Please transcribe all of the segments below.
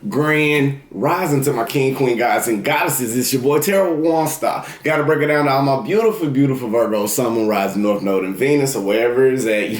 Grand rising to my king, queen, gods, and goddesses. It's your boy, Terrell Waunstar. Got to break it down to all my beautiful, beautiful Virgo, Sun, Moon, Rising, North Node, and Venus, or wherever it's at,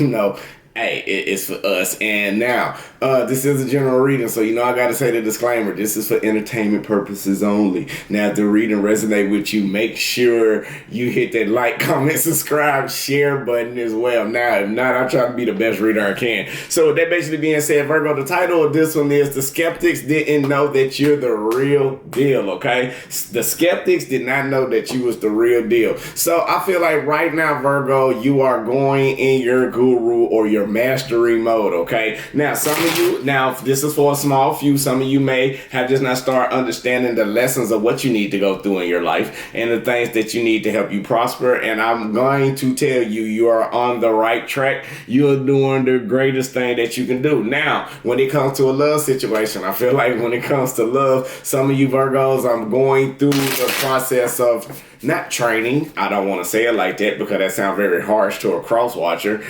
hey, it's for us. And now, this is a general reading, so I got to say the disclaimer. This is for entertainment purposes only. Now, if the reading resonate with you, make sure you hit that like, comment, subscribe, share button as well. Now, if not, I try to be the best reader I can. So, with that basically being said, Virgo, the title of this one is The Skeptics Didn't Know That You're the Real Deal, okay? The skeptics did not know that you was the real deal. So, I feel like right now, Virgo, you are going in your guru or your mastery mode, okay? Now, some of you, this is for a small few, some of you may have just not started understanding the lessons of what you need to go through in your life and the things that you need to help you prosper. And I'm going to tell you, you are on the right track. You're doing the greatest thing that you can do. Now, when it comes to a love situation, I feel like when it comes to love, some of you Virgos, I'm going through the process of not training. I don't want to say it like that because that sounds very harsh to a cross watcher.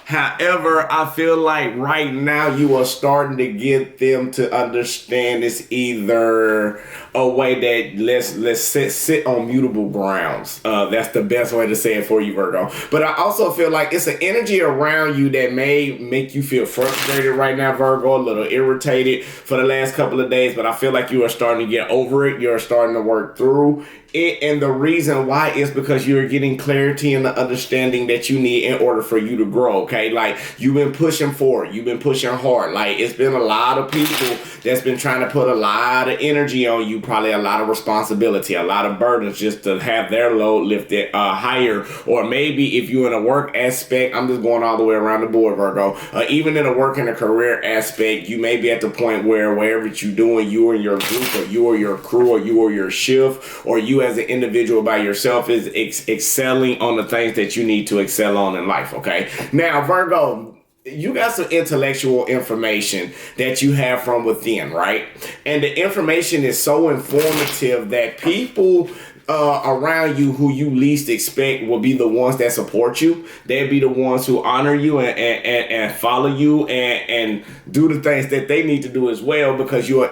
However, I feel like right now you are starting to get them to understand it's either a way that let's sit on mutable grounds. That's the best way to say it for you, Virgo. But I also feel like it's an energy around you that may make you feel frustrated right now, Virgo, a little irritated for the last couple of days. But I feel like you are starting to get over it. You're starting to work through it, and the reason why is because you're getting clarity and the understanding that you need in order for you to grow, okay? Like, you've been pushing forward. You've been pushing hard. Like, it's been a lot of people that's been trying to put a lot of energy on you, probably a lot of responsibility, a lot of burdens just to have their load lifted higher. Or maybe if you're in a work aspect, I'm just going all the way around the board, Virgo. Even in a work and a career aspect, you may be at the point where wherever you're doing, you or your group, or you or your crew, or you or your shift, or you as an individual by yourself is excelling on the things that you need to excel on in life, okay? Now, Virgo, you got some intellectual information that you have from within, right? And the information is so informative that people around you who you least expect will be the ones that support you. They'll be the ones who honor you and follow you and do the things that they need to do as well, because you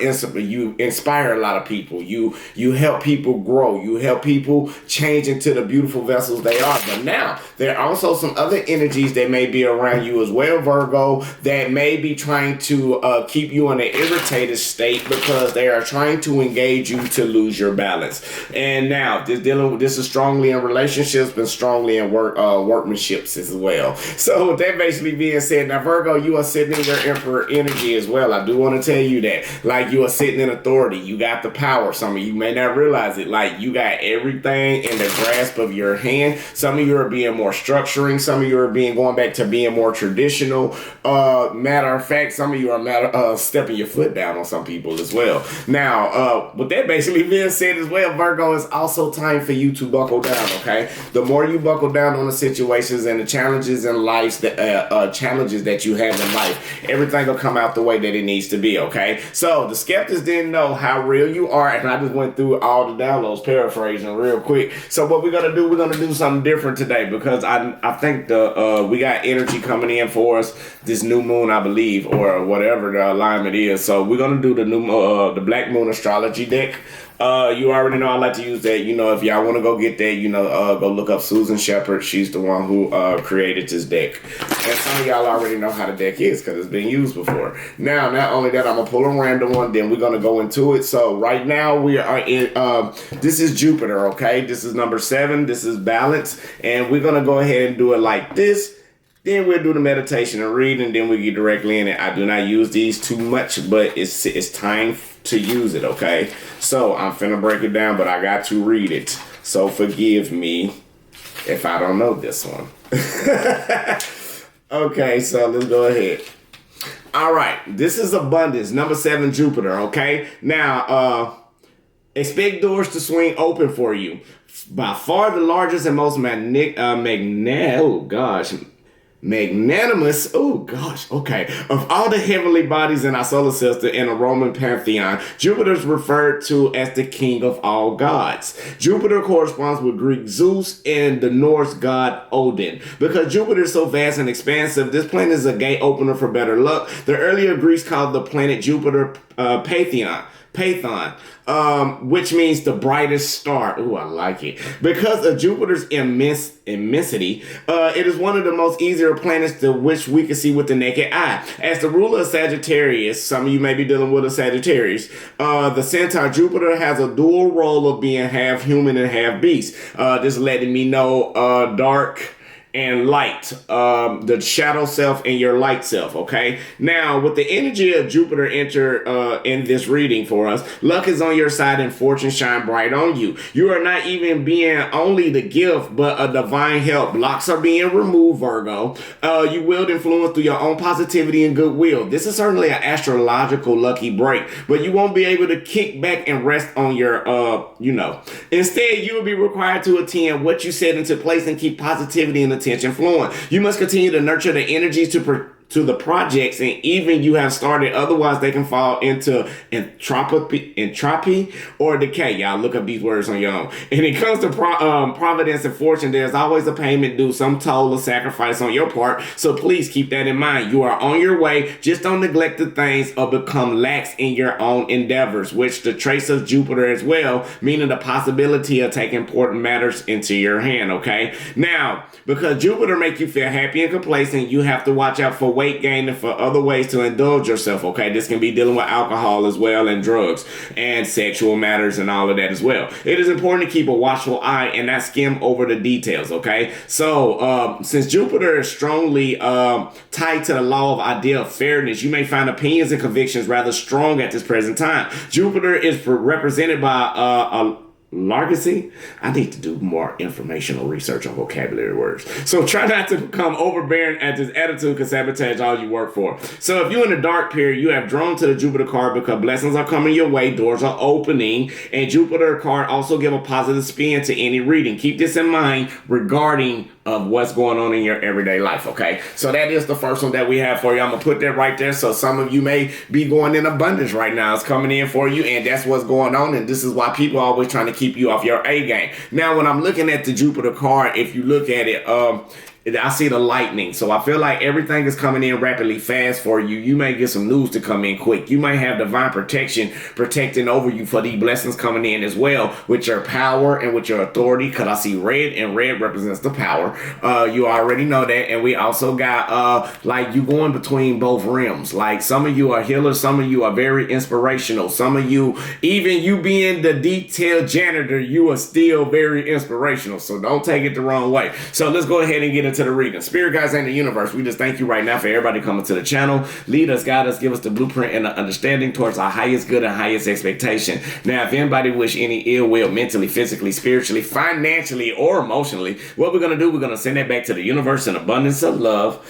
inspire a lot of people. You help people grow. You help people change into the beautiful vessels they are. But now there are also some other energies that may be around you as well, Virgo, that may be trying to keep you in an irritated state because they are trying to engage you to lose your balance. And now this is strongly in relationships, but strongly in workmanships as well. So with that basically being said, now Virgo, you are sitting in your emperor energy as well. I do want to tell you that, like, you are sitting in authority. You got the power. Some of you may not realize it. Like, you got everything in the grasp of your hand. Some of you are being more structuring. Some of you are going back to being more traditional. Matter of fact, some of you are stepping your foot down on some people as well. Now, with that basically being said as well, Virgo, is also time for you to buckle down, okay? The more you buckle down on the situations and the challenges in life, the challenges that you have in life, everything will come out the way that it needs to be, okay? So the skeptics didn't know how real you are, and I just went through all the downloads, paraphrasing real quick. So what we're gonna do something different today, because I think we got energy coming in for us this new moon, I believe, or whatever the alignment is. So we're gonna do the Black Moon astrology deck. You already know I like to use that. If y'all want to go get that, go look up Susan Shepard. She's the one who created this deck. And some of y'all already know how the deck is because it's been used before. Now, not only that, I'm going to pull a random one, then we're going to go into it. So right now we are in, this is Jupiter, okay? This is number 7. This is balance. And we're going to go ahead and do it like this. Then we'll do the meditation and read, and then we get directly in it. I do not use these too much, but it's time to use it, okay? So I'm finna break it down, but I got to read it. So forgive me if I don't know this one. Okay, so let's go ahead. All right, this is abundance, number 7, Jupiter, okay? Now, expect doors to swing open for you. By far the largest and most magnanimous, of all the heavenly bodies in our solar system in a Roman pantheon, Jupiter is referred to as the king of all gods. Jupiter corresponds with Greek Zeus and the Norse god Odin. Because Jupiter is so vast and expansive, this planet is a gate opener for better luck. The earlier Greeks called the planet Jupiter which means the brightest star. Ooh, I like it. Because of Jupiter's immensity, it is one of the most easier planets to which we can see with the naked eye. As the ruler of Sagittarius, some of you may be dealing with a Sagittarius, the centaur Jupiter has a dual role of being half human and half beast. This letting me know dark and light, the shadow self and your light self, okay? Now, with the energy of Jupiter enter in this reading for us, luck is on your side and fortune shine bright on you. You are not even being only the gift, but a divine help. Blocks are being removed, Virgo. You wield influence through your own positivity and goodwill. This is certainly an astrological lucky break, but you won't be able to kick back and rest on your, Instead, you will be required to attend what you set into place and keep positivity and attention flowing. You must continue to nurture the energies to the projects, and even you have started, otherwise they can fall into entropy or decay. Y'all look up these words on your own. And it comes to providence and fortune, there's always a payment due, some toll or sacrifice on your part, so please keep that in mind. You are on your way. Just don't neglect the things or become lax in your own endeavors, which the trace of Jupiter as well, meaning the possibility of taking important matters into your hand, okay? Now, because Jupiter make you feel happy and complacent, you have to watch out for weight gain and for other ways to indulge yourself, okay? This can be dealing with alcohol as well, and drugs and sexual matters and all of that as well. It is important to keep a watchful eye and not skim over the details, okay? So since Jupiter is strongly tied to the law of ideal fairness, you may find opinions and convictions rather strong at this present time. Jupiter is represented by a Largacy. I need to do more informational research on vocabulary words. So try not to become overbearing at this attitude can sabotage all you work for. So if you're in the dark period, you have drawn to the Jupiter card because blessings are coming your way, doors are opening, and Jupiter card also give a positive spin to any reading. Keep this in mind regarding of what's going on in your everyday life, okay? So that is the first one that we have for you. I'm gonna put that right there. So some of you may be going in abundance right now. It's coming in for you, and that's what's going on. And this is why people are always trying to keep you off your A game. Now, when I'm looking at the Jupiter card, if you look at it, I see the lightning. So I feel like everything is coming in rapidly fast for you. You may get some news to come in quick. You may have divine protection protecting over you for these blessings coming in as well with your power and with your authority, because I see red, and red represents the power. You already know that. And we also got like you going between both realms. Like some of you are healers, some of you are very inspirational. Some of you, even you being the detailed janitor, you are still very inspirational. So don't take it the wrong way. So let's go ahead and get into the reading. Spirit guides and the universe, we just thank you right now for everybody coming to the channel. Lead us, guide us, give us the blueprint and the understanding towards our highest good and highest expectation. Now, if anybody wish any ill will mentally, physically, spiritually, financially, or emotionally, what we're going to do, we're going to send that back to the universe in abundance of love.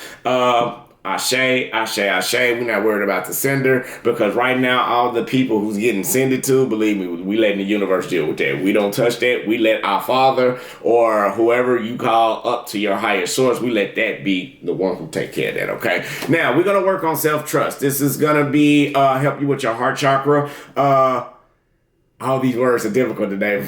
Ashe, ashe, ashe. We're not worried about the sender, because right now all the people who's getting sent to, believe me, we letting the universe deal with that. We don't touch that. We let our Father or whoever you call up to your higher source, we let that be the one who take care of that, okay? Now, we're going to work on self-trust. This is going to be help you with your heart chakra. All these words are difficult today.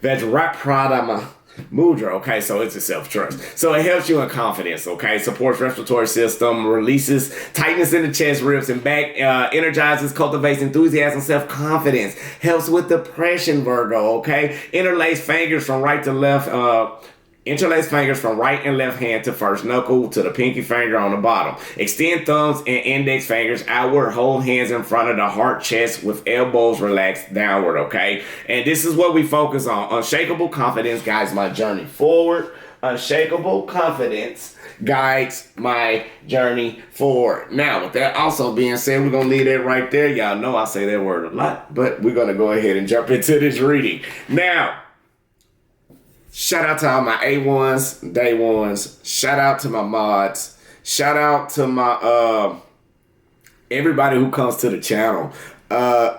Vajrapradama Mudra, okay, so it's a self-trust. So it helps you in confidence, okay? Supports respiratory system, releases tightness in the chest, ribs, and back, energizes, cultivates enthusiasm, self-confidence, helps with depression, Virgo, okay? Interlace fingers from right to left, interlace fingers from right and left hand to first knuckle to the pinky finger on the bottom. Extend thumbs and index fingers outward. Hold hands in front of the heart chest with elbows relaxed downward, okay? And this is what we focus on. Unshakable confidence guides my journey forward. Unshakable confidence guides my journey forward. Now, with that also being said, we're going to leave that right there. Y'all know I say that word a lot, but we're going to go ahead and jump into this reading. Now, shout out to all my A1s, day ones. Shout out to my mods. Shout out to my everybody who comes to the channel.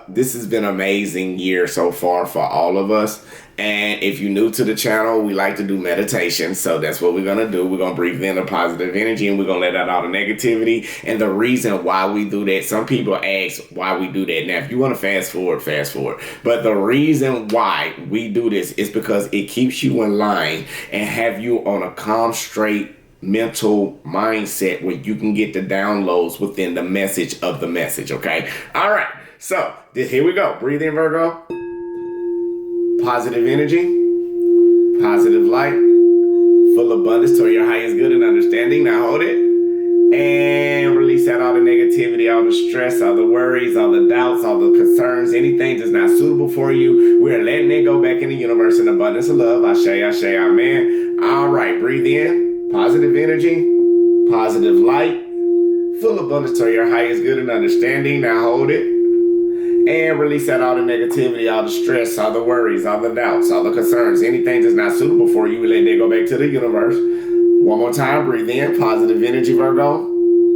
This has been an amazing year so far for all of us. And if you're new to the channel, we like to do meditation. So that's what we're going to do. We're going to breathe in the positive energy, and we're going to let out all the negativity. And the reason why we do that, some people ask why we do that. Now, if you want to fast forward, fast forward. But the reason why we do this is because it keeps you in line and have you on a calm, straight mental mindset where you can get the downloads within the message of the message, okay? All right, so here we go. Breathe in, Virgo. Positive energy, positive light, full abundance to your highest good and understanding. Now hold it. And release out all the negativity, all the stress, all the worries, all the doubts, all the concerns, anything that's not suitable for you. We're letting it go back in the universe in abundance of love. Ashe, ashe, amen. All right, breathe in. Positive energy, positive light, full abundance to your highest good and understanding. Now hold it. And release out all the negativity, all the stress, all the worries, all the doubts, all the concerns, anything that's not suitable for you. We let it go back to the universe. One more time, breathe in, positive energy, Virgo.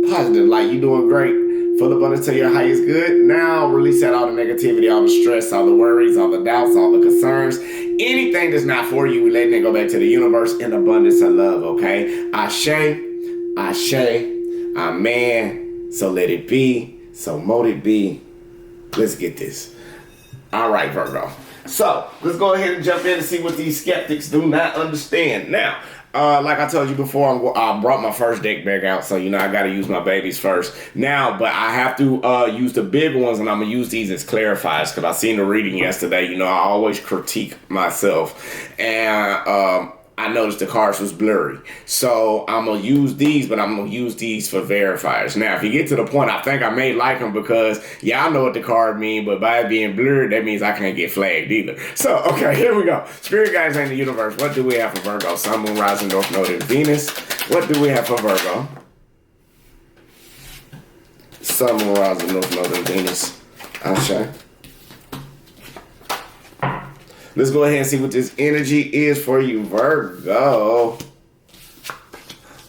Positive light, you doing great. Full abundance to your highest good. Now release out all the negativity, all the stress, all the worries, all the doubts, all the concerns. Anything that's not for you, we let it go back to the universe in abundance of love, okay? Ashe, ashe, amen. So let it be, so mote it be. Let's get this. All right, Virgo. So let's go ahead and jump in and see what these skeptics do not understand. Now, like I told you before, I brought my first deck back out, so I got to use my babies first. Now, but I have to use the big ones, and I'm going to use these as clarifiers, because I seen the reading yesterday. I always critique myself, and I noticed the cards was blurry. So I'm going to use these, but I'm going to use these for verifiers. Now, if you get to the point, I think I may like them because, I know what the card mean, but by it being blurred, that means I can't get flagged either. So, okay, here we go. Spirit guides in the universe. What do we have for Virgo? Sun, Moon, Rising, North Node, and Venus. What do we have for Virgo? Sun, Moon, Rising, North Node, and Venus. Ashe. Let's go ahead and see what this energy is for you, Virgo.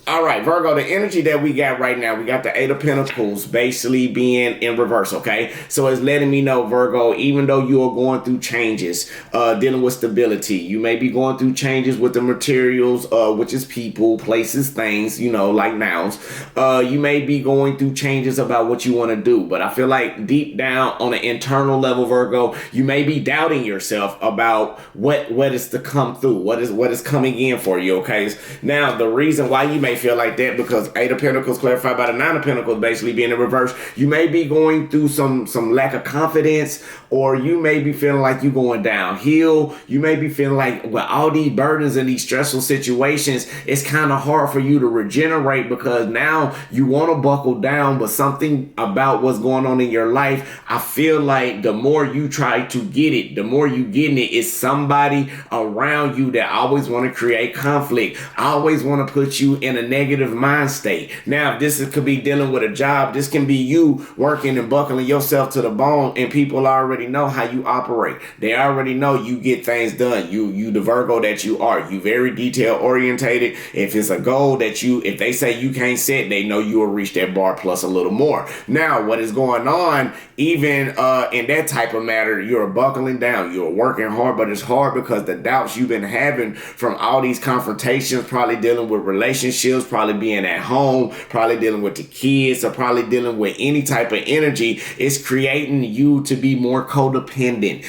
All right, Virgo, the energy that we got right now, we got the Eight of Pentacles basically being in reverse, okay? So it's letting me know, Virgo, even though you are going through changes, dealing with stability, you may be going through changes with the materials, which is people, places, things, like nouns. You may be going through changes about what you want to do, but I feel like deep down on an internal level, Virgo, you may be doubting yourself about what is to come through, what is coming in for you, okay? Now, the reason why you may feel like that, because Eight of Pentacles clarified by the Nine of Pentacles basically being in reverse, you may be going through some lack of confidence, or you may be feeling like you're going downhill. You may be feeling like with all these burdens and these stressful situations, it's kind of hard for you to regenerate, because now you want to buckle down, but something about what's going on in your life, I feel like the more you try to get it, the more you getting it, is somebody around you that always want to create conflict, always want to put you in a negative mind state. Now, if this could be dealing with a job, this can be you working and buckling yourself to the bone, and people already know how you operate. They already know you get things done. You the Virgo that you are. You very detail orientated. If it's a goal that if they say you can't set, they know you will reach that bar plus a little more. Now, what is going on, even in that type of matter, you're buckling down. You're working hard, but it's hard because the doubts you've been having from all these confrontations, probably dealing with relationships, probably being at home, probably dealing with the kids, or probably dealing with any type of energy, is creating you to be more codependent.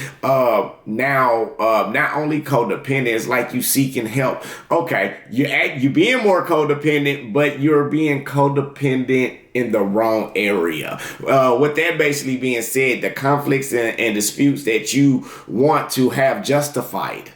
Now, not only codependent, it's like you seeking help. Okay, you being more codependent, but you're being codependent in the wrong area. With that basically being said, the conflicts and disputes that you want to have justified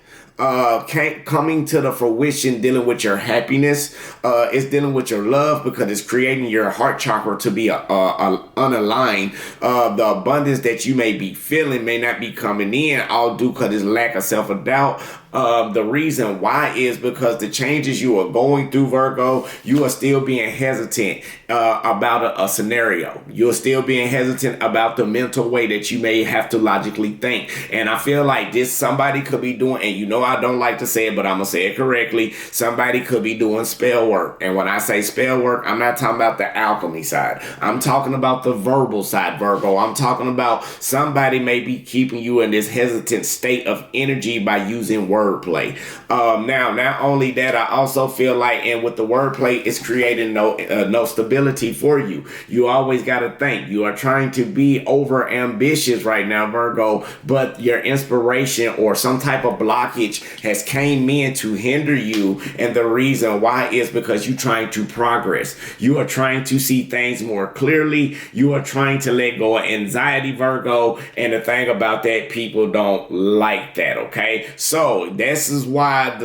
coming to the fruition, dealing with your happiness, it's dealing with your love, because it's creating your heart chakra to be unaligned. The abundance that you may be feeling may not be coming in, all due because it's lack of self-doubt. The reason why is because the changes you are going through, Virgo, you are still being hesitant about a scenario. You're still being hesitant about the mental way that you may have to logically think. And I feel like somebody could be doing, and I don't like to say it, but I'm going to say it correctly. Somebody could be doing spell work. And when I say spell work, I'm not talking about the alchemy side. I'm talking about the verbal side, Virgo. I'm talking about somebody may be keeping you in this hesitant state of energy by using words wordplay. Now, not only that, I also feel like, and with the wordplay, it's creating no stability for you. You always got to think. You are trying to be over ambitious right now, Virgo, but your inspiration or some type of blockage has came in to hinder you. And the reason why is because you're trying to progress. You are trying to see things more clearly. You are trying to let go of anxiety, Virgo. And the thing about that, people don't like that, okay? So this is why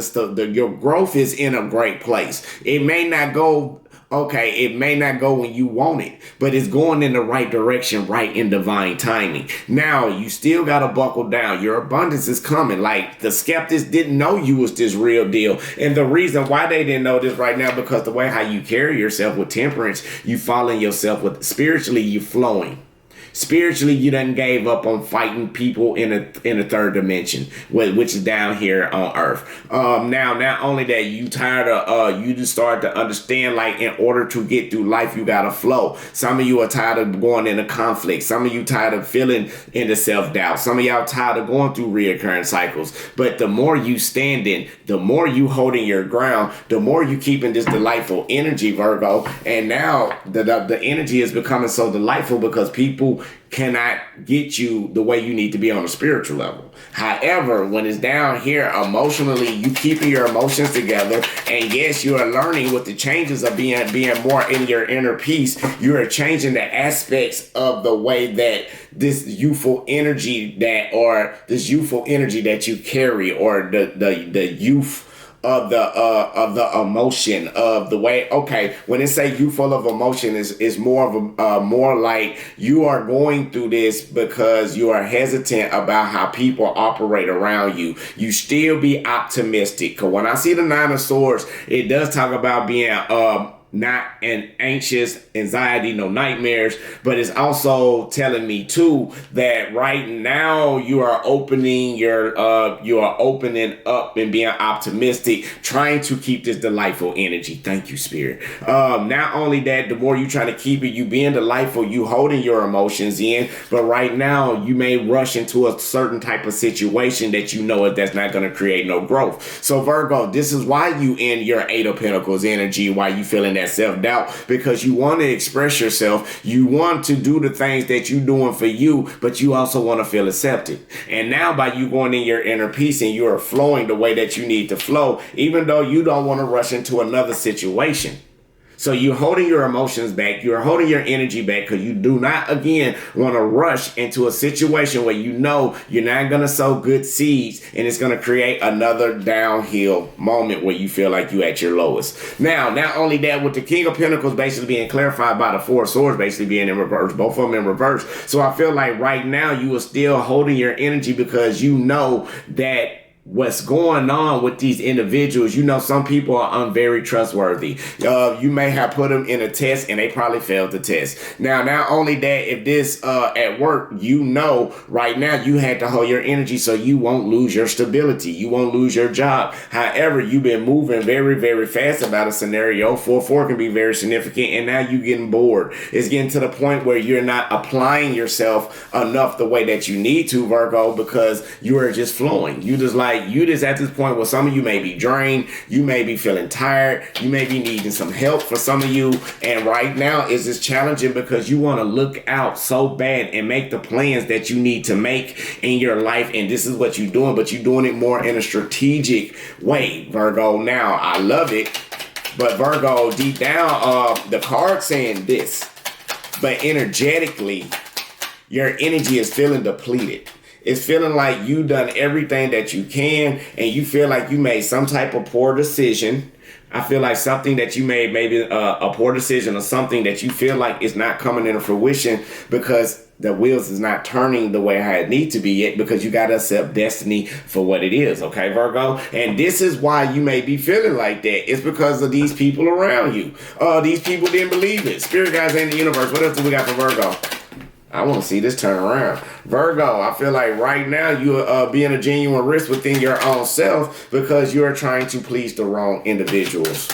your growth is in a great place. It may not go when you want it, but it's going in the right direction, right in divine timing. Now, you still got to buckle down. Your abundance is coming. Like, the skeptics didn't know you was this real deal. And the reason why they didn't know this right now, because the way how you carry yourself with temperance, you following yourself with spiritually, you flowing. Spiritually, you done gave up on fighting people in a third dimension, which is down here on Earth. Now, not only that, you tired of you just start to understand, like, in order to get through life, you gotta flow. Some of you are tired of going into conflict. Some of you tired of feeling into self-doubt. Some of y'all tired of going through reoccurring cycles. But the more you standing, the more you holding your ground, the more you keeping this delightful energy, Virgo. And now the energy is becoming so delightful because people cannot get you the way you need to be on a spiritual level. However, when it's down here emotionally, you keeping your emotions together, and yes, you are learning with the changes of being more in your inner peace. You are changing the aspects of the way that this youthful energy that you carry, or the youth of the emotion of the way. Okay, when it say you full of emotion, is more of a more like you are going through this because you are hesitant about how people operate around you. You still be optimistic, because when I see the Nine of Swords, it does talk about being not an anxious, anxiety, no nightmares, but it's also telling me too that right now you are opening up and being optimistic, trying to keep this delightful energy. Thank you, Spirit. Not only that, the more you try to keep it, you being delightful, you holding your emotions in, but right now you may rush into a certain type of situation that you know that's not going to create no growth. So Virgo, this is why you in your Eight of Pentacles energy, why you feeling that self-doubt, because you want to express yourself, you want to do the things that you're doing for you, but you also want to feel accepted. And now by you going in your inner peace and you are flowing the way that you need to flow, even though you don't want to rush into another situation. So you're holding your emotions back. You're holding your energy back because you do not, again, want to rush into a situation where you know you're not going to sow good seeds, and it's going to create another downhill moment where you feel like you're at your lowest. Now, not only that, with the King of Pentacles basically being clarified by the Four of Swords basically being in reverse, both of them in reverse. So I feel like right now you are still holding your energy because you know that what's going on with these individuals, you know, some people are very trustworthy. You may have put them in a test and they probably failed the test. Now, not only that, if this at work, you know, right now you had to hold your energy so you won't lose your stability. You won't lose your job. However, you've been moving very, very fast about a scenario. 4-4 can be very significant, and now you're getting bored. It's getting to the point where you're not applying yourself enough the way that you need to, Virgo, because you are just flowing. You just at this point where some of you may be drained, you may be feeling tired, you may be needing some help for some of you, and right now it's just challenging because you want to look out so bad and make the plans that you need to make in your life, and this is what you're doing, but you're doing it more in a strategic way, Virgo. Now, I love it, but Virgo, deep down, the card saying this, but energetically, your energy is feeling depleted. It's feeling like you done everything that you can, and you feel like you made some type of poor decision. I feel like something that you made, maybe a poor decision or something that you feel like is not coming into fruition because the wheels is not turning the way I need to be yet, because you got to accept destiny for what it is. Okay, Virgo? And this is why you may be feeling like that. It's because of these people around you. These people didn't believe it. Spirit guides in the universe. What else do we got for Virgo? I want to see this turn around. Virgo, I feel like right now you are being a genuine risk within your own self because you are trying to please the wrong individuals.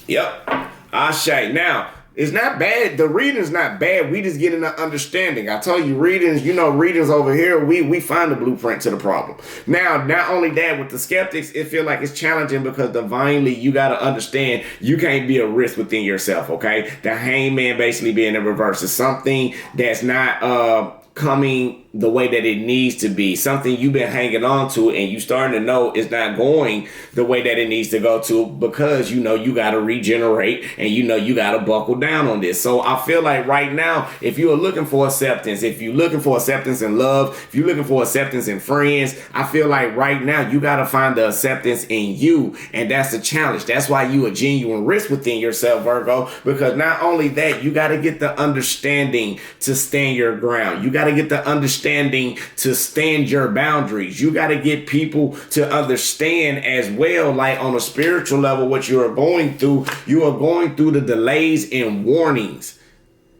Yep. Ashe. Now, It's not bad. The reading's not bad. We just get an understanding. I told you, readings over here, we find the blueprint to the problem. Now, not only that, with the skeptics, it feel like it's challenging because divinely you got to understand you can't be a risk within yourself, okay? The hangman basically being in reverse is something that's not coming the way that it needs to be, something you've been hanging on to and you starting to know it's not going the way that it needs to go to, because you got to regenerate and you got to buckle down on this. So I feel like right now, if you are looking for acceptance, if you're looking for acceptance in love, if you're looking for acceptance in friends, I feel like right now you got to find the acceptance in you, and that's the challenge. That's why you a genuine risk within yourself, Virgo, because not only that, you got to get the understanding to stand your ground. You got to get the understanding to stand your boundaries. You got to get people to understand as well, like on a spiritual level, what you are going through. You are going through the delays and warnings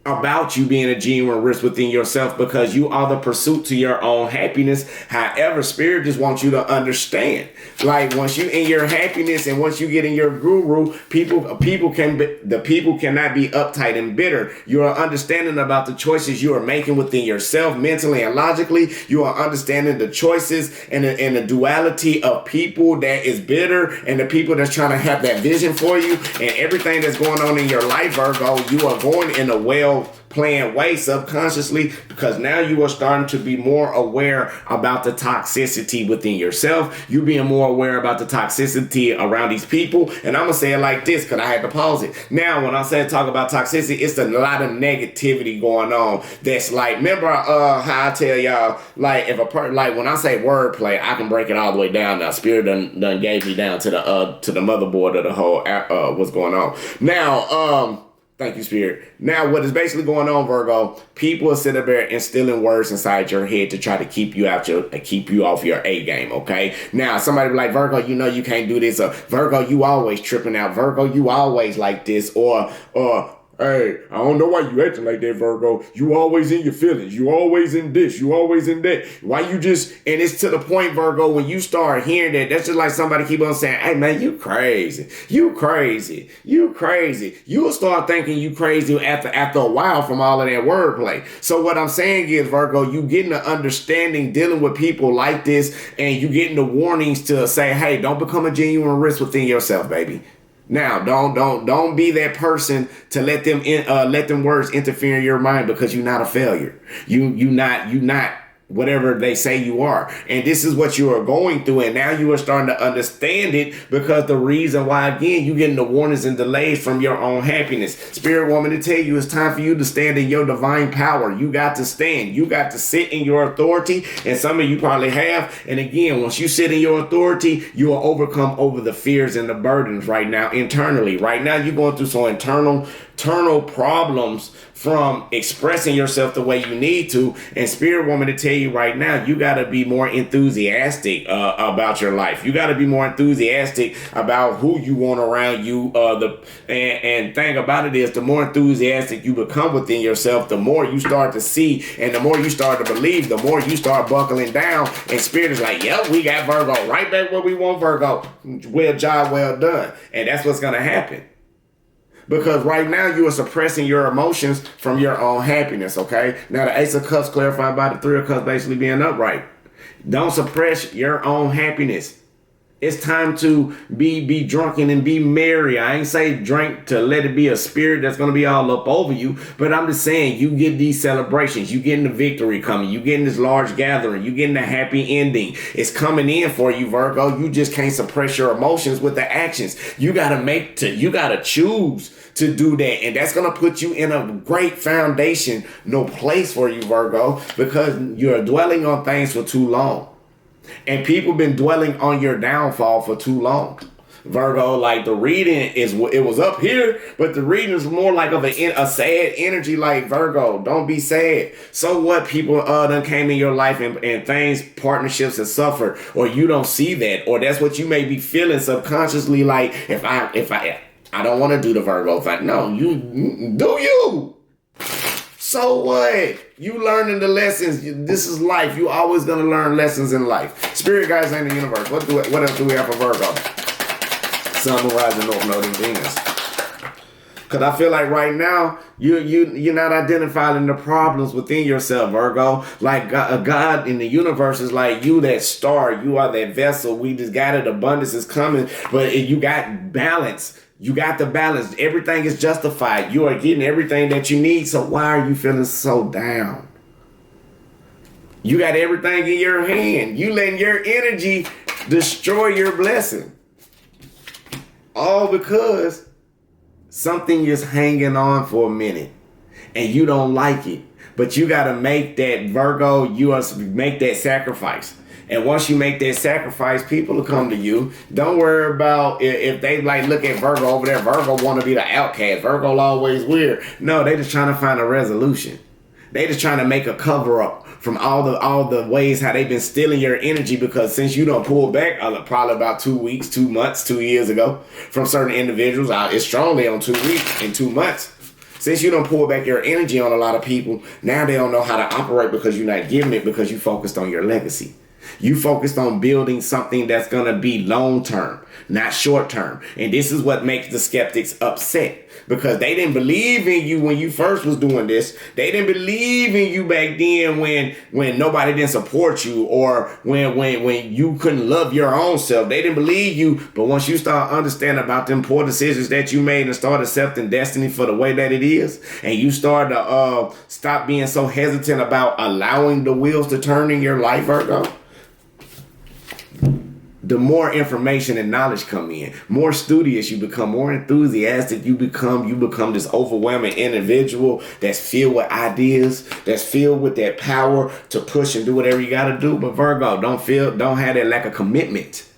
about you being a genuine risk within yourself, because you are the pursuit to your own happiness. However, spirit just wants you to understand, like once you in your happiness and once you get in your guru, people cannot be uptight and bitter. You are understanding about the choices you are making within yourself, mentally and logically. You are understanding the choices and the duality of people that is bitter and the people that's trying to have that vision for you, and everything that's going on in your life, Virgo. You are going in a planned way subconsciously, because now you are starting to be more aware about the toxicity within yourself. You being more aware about the toxicity around these people. And I'm gonna say it like this because I had to pause it. Now, when I said talk about toxicity, it's a lot of negativity going on. That's like, remember how I tell y'all, like if a person, like when I say wordplay, I can break it all the way down. Now, Spirit done gave me down to the motherboard of the whole what's going on. Now, thank you, Spirit. Now, what is basically going on, Virgo? People are sitting there instilling words inside your head to try to keep you off your A game. Okay. Now, somebody be like, Virgo, you can't do this. Virgo, you always tripping out. Virgo, you always like this. Or hey, I don't know why you acting like that, Virgo. You always in your feelings. You always in this. You always in that. Why you just... And it's to the point, Virgo, when you start hearing that, that's just like somebody keep on saying, hey, man, you crazy. You crazy. You crazy. You'll start thinking you crazy after a while from all of that wordplay. So what I'm saying is, Virgo, you getting the understanding dealing with people like this, and you getting the warnings to say, hey, don't become a genuine risk within yourself, baby. Now, don't be that person to let them words interfere in your mind, because you're not a failure. You not whatever they say you are. And this is what you are going through. And now you are starting to understand it, because the reason why, again, you getting the warnings and delays from your own happiness. Spirit want me to tell you, it's time for you to stand in your divine power. You got to stand. You got to sit in your authority. And some of you probably have. And again, once you sit in your authority, you will overcome over the fears and the burdens right now internally. Right now, you're going through some internal problems from expressing yourself the way you need to. And Spirit want me to tell you right now, you got to be more enthusiastic about your life. You got to be more enthusiastic about who you want around you. And thing about it is, the more enthusiastic you become within yourself, the more you start to see, and the more you start to believe, the more you start buckling down. And Spirit is like, yep, we got Virgo right back where we want Virgo. Well, job well done. And that's what's going to happen. Because right now you are suppressing your emotions from your own happiness, okay? Now the Ace of Cups clarified by the Three of Cups basically being upright. Don't suppress your own happiness. It's time to be drunken and be merry. I ain't say drink to let it be a spirit that's going to be all up over you. But I'm just saying, you get these celebrations. You getting the victory coming. You getting this large gathering. You getting the happy ending. It's coming in for you, Virgo. You just can't suppress your emotions with the actions. You got to choose to do that. And that's going to put you in a great foundation, no place for you, Virgo, because you're dwelling on things for too long. And people been dwelling on your downfall for too long. Virgo, like the reading it was up here, but the reading is more like of a sad energy. Like, Virgo, don't be sad. So what? People done came in your life and things, partnerships have suffered, or you don't see that, or that's what you may be feeling subconsciously. Like, if I don't want to do the Virgo thing. No, you do you. So what? You learning the lessons. This is life. You always gonna learn lessons in life. Spirit guides in the universe. What else do we have for Virgo? Sun, Moon, Rising, North Node, and Venus. Cause I feel like right now you're not identifying the problems within yourself, Virgo. Like God in the universe is like you, that star. You are that vessel. We just got it. Abundance is coming, but you got balance. You got the balance. Everything is justified. You are getting everything that you need. So why are you feeling so down? You got everything in your hand. You letting your energy destroy your blessing. All because something is hanging on for a minute and you don't like it. But you got to make that, Virgo, you must make that sacrifice. And once you make that sacrifice, people will come to you. Don't worry about if they like look at Virgo over there. Virgo want to be the outcast. Virgo always weird. No, they just trying to find a resolution. They just trying to make a cover up from all the ways how they've been stealing your energy, because since you don't pull back probably about 2 weeks, 2 months, 2 years ago from certain individuals, it's strongly on 2 weeks and 2 months. Since you don't pull back your energy on a lot of people, now they don't know how to operate because you're not giving it, because you focused on your legacy. You focused on building something that's going to be long term, not short term. And this is what makes the skeptics upset, because they didn't believe in you when you first was doing this. They didn't believe in you back then when nobody didn't support you, or when you couldn't love your own self. They didn't believe you. But once you start understanding about them poor decisions that you made and start accepting destiny for the way that it is, and you start to stop being so hesitant about allowing the wheels to turn in your life, Virgo, the more information and knowledge come in, more studious you become, more enthusiastic you become this overwhelming individual that's filled with ideas, that's filled with that power to push and do whatever you got to do. But Virgo, don't have that lack of commitment.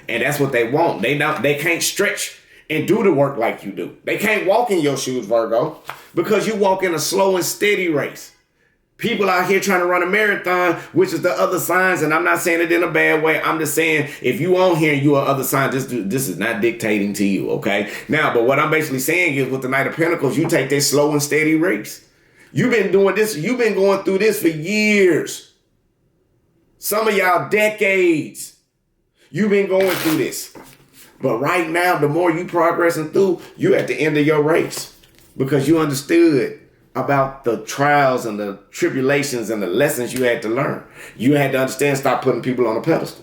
And that's what they want. They can't stretch and do the work like you do. They can't walk in your shoes, Virgo, because you walk in a slow and steady race. People out here trying to run a marathon, which is the other signs, and I'm not saying it in a bad way. I'm just saying if you on here and you are other signs, this is not dictating to you, okay? Now, but what I'm basically saying is with the Knight of Pentacles, you take that slow and steady race. You've been doing this. You've been going through this for years. Some of y'all decades. You've been going through this. But right now, the more you progressing through, you at the end of your race, because you understood about the trials and the tribulations and the lessons you had to learn. You had to understand, stop putting people on a pedestal.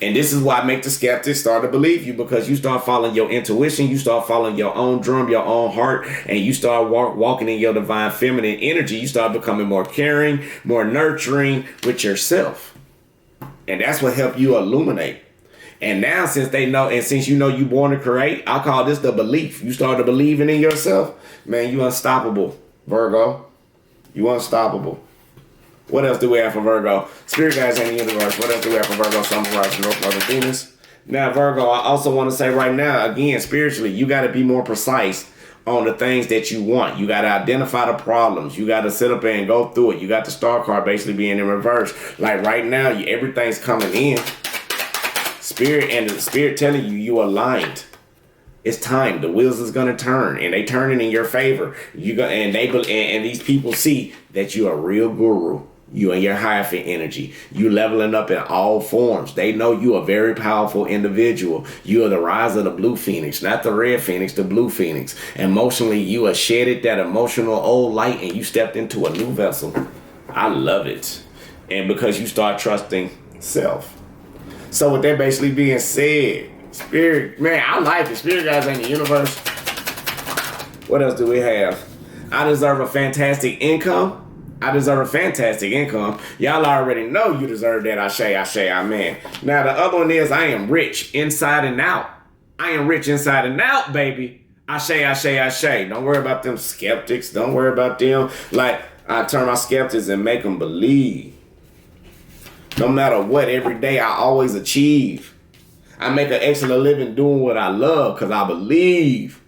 And this is why I make the skeptics start to believe you, because you start following your intuition, you start following your own drum, your own heart, and you start walking in your divine feminine energy. You start becoming more caring, more nurturing with yourself. And that's what helped you illuminate. And now, since they know, and since you know you born to create, I call this the belief. You started believing in yourself, man, you unstoppable, Virgo. You unstoppable. What else do we have for Virgo? Spirit guides in the universe. What else do we have for Virgo? Sun, Rising, North Node, and Venus. Now, Virgo, I also want to say right now, again, spiritually, you got to be more precise on the things that you want. You got to identify the problems. You got to sit up there and go through it. You got the star card basically being in reverse. Like right now, everything's coming in. Spirit and the spirit telling you aligned. It's time. The wheels is gonna turn, and they turning in your favor. And these people see that you're a real guru. You and your Hierophant energy. You leveling up in all forms. They know you a very powerful individual. You are the rise of the blue phoenix, not the red phoenix, the blue phoenix. Emotionally, you are shedded that emotional old light, and you stepped into a new vessel. I love it. And because you start trusting self. So with that basically being said, spirit, man, I like it. Spirit guys in the universe. What else do we have? I deserve a fantastic income. I deserve a fantastic income. Y'all already know you deserve that. I say, amen. Now the other one is I am rich inside and out. I am rich inside and out, baby. I say. Don't worry about them skeptics. Don't worry about them. Like, I turn my skeptics and make them believe. No matter what, every day I always achieve. I make an excellent living doing what I love because I believe.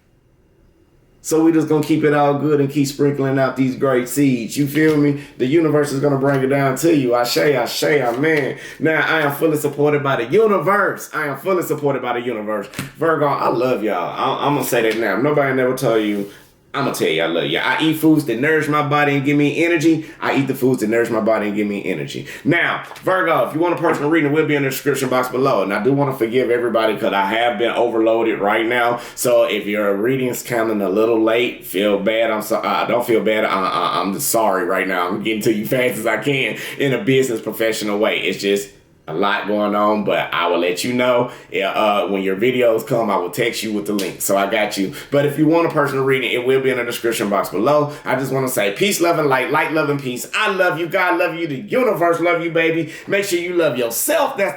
So we just going to keep it all good and keep sprinkling out these great seeds. You feel me? The universe is going to bring it down to you. I say, amen. Now, I am fully supported by the universe. Virgo, I love y'all. I'm going to say that now. Nobody never told you I'm gonna tell you, I love you. I eat foods that nourish my body and give me energy. I eat the foods that nourish my body and give me energy. Now, Virgo, if you want a personal reading, it will be in the description box below. And I do want to forgive everybody because I have been overloaded right now. So if your reading's coming a little late, feel bad. I'm sorry. Don't feel bad. I'm just sorry right now. I'm getting to you fast as I can in a business professional way. It's just a lot going on, but I will let you know when your videos come. I will text you with the link, so I got you. But if you want a personal reading, it will be in the description box below. I just want to say peace, love, and light, love, and peace. I love you, God love you, the universe love you, baby. Make sure you love yourself. That's